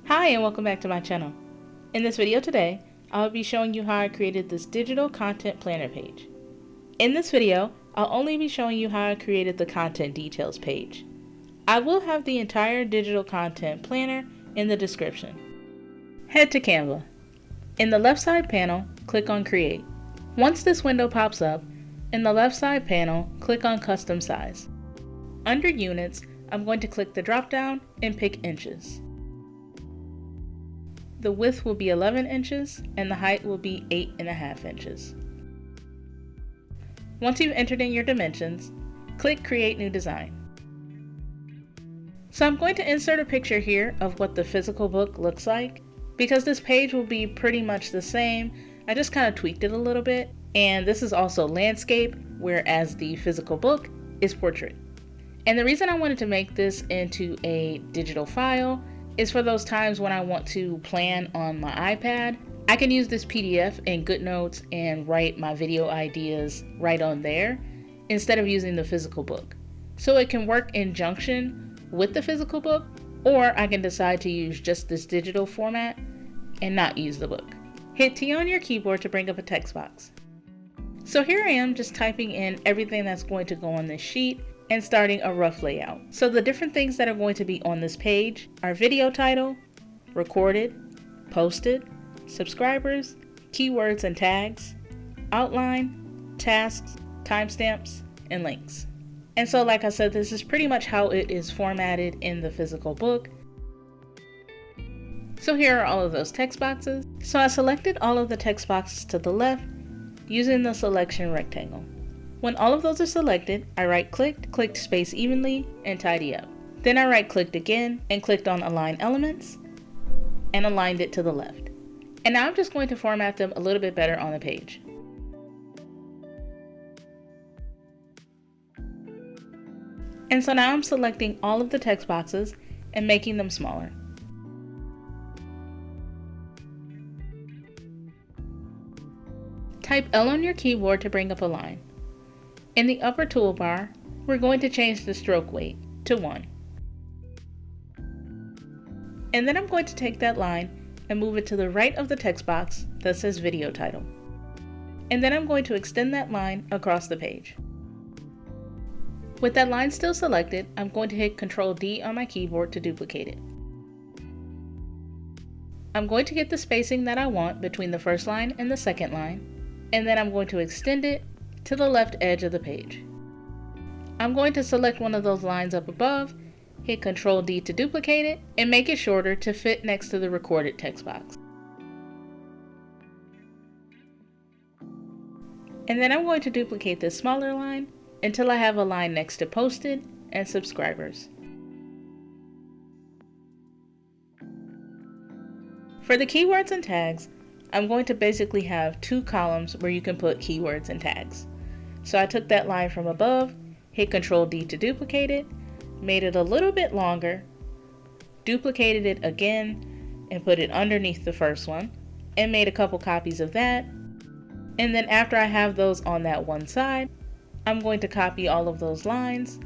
Hi and welcome back to my channel. In this video today, I'll be showing you how I created this digital content planner page. In this video, I'll only be showing you how I created the content details page. I will have the entire digital content planner in the description. Head to Canva. In the left side panel, click on Create. Once this window pops up, in the left side panel, click on Custom Size. Under Units, I'm going to click the drop down and pick Inches. The width will be 11 inches and the height will be 8.5 inches. Once you've entered in your dimensions, click Create New Design. So I'm going to insert a picture here of what the physical book looks like. Because this page will be pretty much the same, I just kind of tweaked it a little bit. And this is also landscape, whereas the physical book is portrait. And the reason I wanted to make this into a digital file is for those times when I want to plan on my iPad. I can use this PDF in Goodnotes and write my video ideas right on there instead of using the physical book. So it can work in conjunction with the physical book, or I can decide to use just this digital format and not use the book. Hit T on your keyboard to bring up a text box. So here I am just typing in everything that's going to go on this sheet and starting a rough layout. So the different things that are going to be on this page are video title, recorded, posted, subscribers, keywords and tags, outline, tasks, timestamps, and links. And so like I said, this is pretty much how it is formatted in the physical book. So here are all of those text boxes. So I selected all of the text boxes to the left using the selection rectangle. When all of those are selected, I right-clicked, clicked Space Evenly, and Tidy Up. Then I right-clicked again and clicked on Align Elements and aligned it to the left. And now I'm just going to format them a little bit better on the page. And so now I'm selecting all of the text boxes and making them smaller. Type L on your keyboard to bring up a line. In the upper toolbar, we're going to change the stroke weight to 1. And then I'm going to take that line and move it to the right of the text box that says video title. And then I'm going to extend that line across the page. With that line still selected, I'm going to hit Ctrl D on my keyboard to duplicate it. I'm going to get the spacing that I want between the first line and the second line, and then I'm going to extend it to the left edge of the page. I'm going to select one of those lines up above, hit Ctrl D to duplicate it, and make it shorter to fit next to the recorded text box. And then I'm going to duplicate this smaller line until I have a line next to posted and subscribers. For the keywords and tags, I'm going to basically have 2 columns where you can put keywords and tags. So I took that line from above, hit Ctrl D to duplicate it, made it a little bit longer, duplicated it again, and put it underneath the first one, and made a couple copies of that. And then after I have those on that one side, I'm going to copy all of those lines,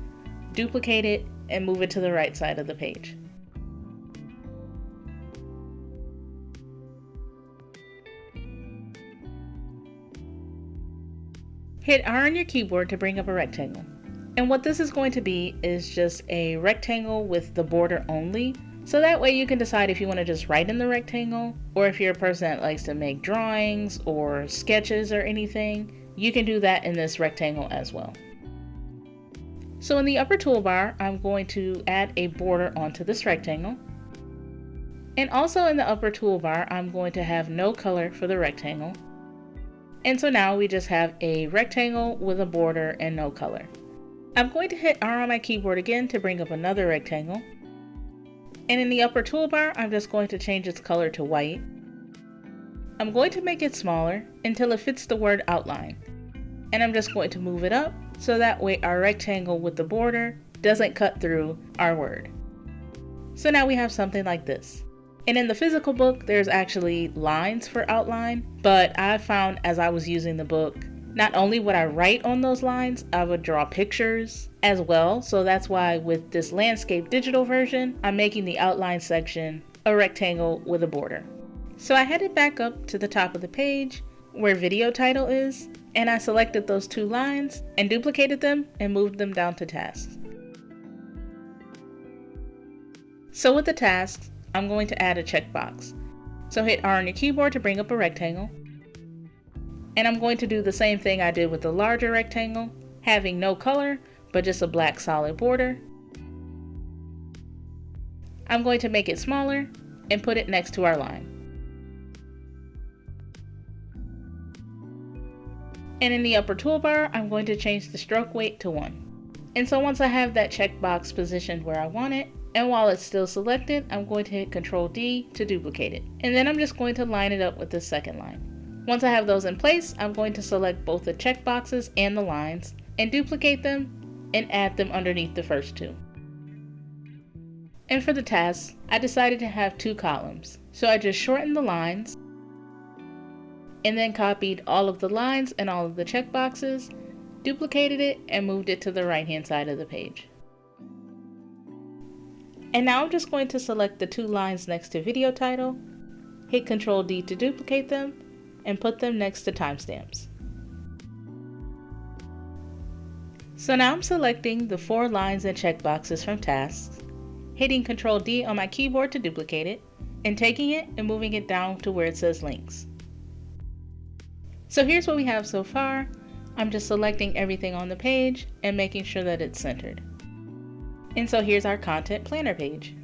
duplicate it, and move it to the right side of the page. Hit R on your keyboard to bring up a rectangle. And what this is going to be is just a rectangle with the border only. So that way you can decide if you want to just write in the rectangle, or if you're a person that likes to make drawings or sketches or anything, you can do that in this rectangle as well. So in the upper toolbar, I'm going to add a border onto this rectangle. And also in the upper toolbar, I'm going to have no color for the rectangle. And so now we just have a rectangle with a border and no color. I'm going to hit R on my keyboard again to bring up another rectangle. And in the upper toolbar, I'm just going to change its color to white. I'm going to make it smaller until it fits the word outline. And I'm just going to move it up so that way our rectangle with the border doesn't cut through our word. So now we have something like this. And in the physical book, there's actually lines for outline, but I found as I was using the book, not only would I write on those lines, I would draw pictures as well. So that's why with this landscape digital version, I'm making the outline section a a rectangle with a border. So I headed back up to the top of the page where video title is, and I selected those 2 lines and duplicated them and moved them down to tasks. So with the tasks, I'm going to add a checkbox. So hit R on your keyboard to bring up a rectangle. And I'm going to do the same thing I did with the larger rectangle, having no color, but just a black solid border. I'm going to make it smaller and put it next to our line. And in the upper toolbar, I'm going to change the stroke weight to 1. And so once I have that checkbox positioned where I want it, and while it's still selected, I'm going to hit Ctrl D to duplicate it. And then I'm just going to line it up with the second line. Once I have those in place, I'm going to select both the checkboxes and the lines and duplicate them and add them underneath the first 2. And for the tasks, I decided to have 2 columns. So I just shortened the lines and then copied all of the lines and all of the checkboxes, duplicated it, and moved it to the right-hand side of the page. And now I'm just going to select the 2 lines next to video title, hit Ctrl D to duplicate them, and put them next to timestamps. So now I'm selecting the 4 lines and checkboxes from tasks, hitting Ctrl D on my keyboard to duplicate it, and taking it and moving it down to where it says links. So here's what we have so far. I'm just selecting everything on the page and making sure that it's centered. And so here's our content planner page.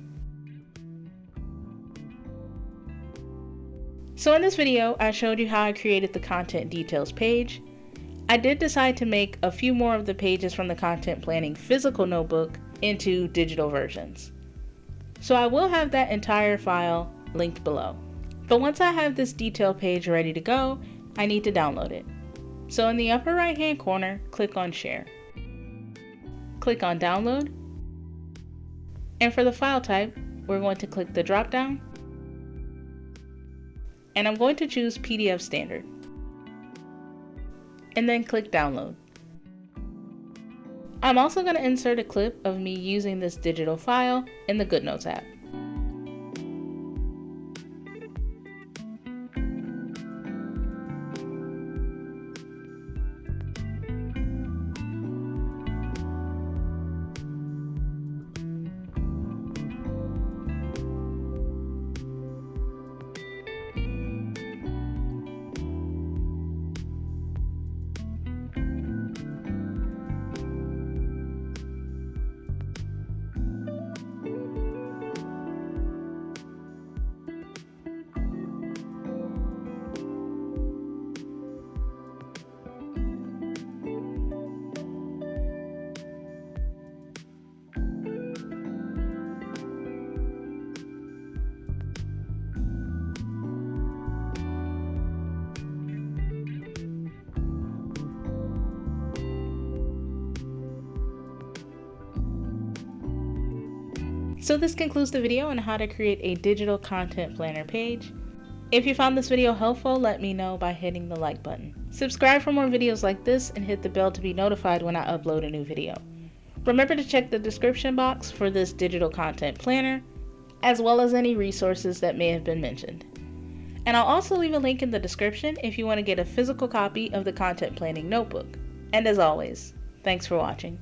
So in this video, I showed you how I created the content details page. I did decide to make a few more of the pages from the content planning physical notebook into digital versions. So I will have that entire file linked below. But once I have this detail page ready to go, I need to download it. So in the upper right hand corner, click on Share. Click on Download. And for the file type, we're going to click the drop down. And I'm going to choose PDF Standard. And then click Download. I'm also going to insert a clip of me using this digital file in the Goodnotes app. So this concludes the video on how to create a digital content planner page. If you found this video helpful, let me know by hitting the like button. Subscribe for more videos like this and hit the bell to be notified when I upload a new video. Remember to check the description box for this digital content planner, as well as any resources that may have been mentioned. And I'll also leave a link in the description if you want to get a physical copy of the content planning notebook. And as always, thanks for watching.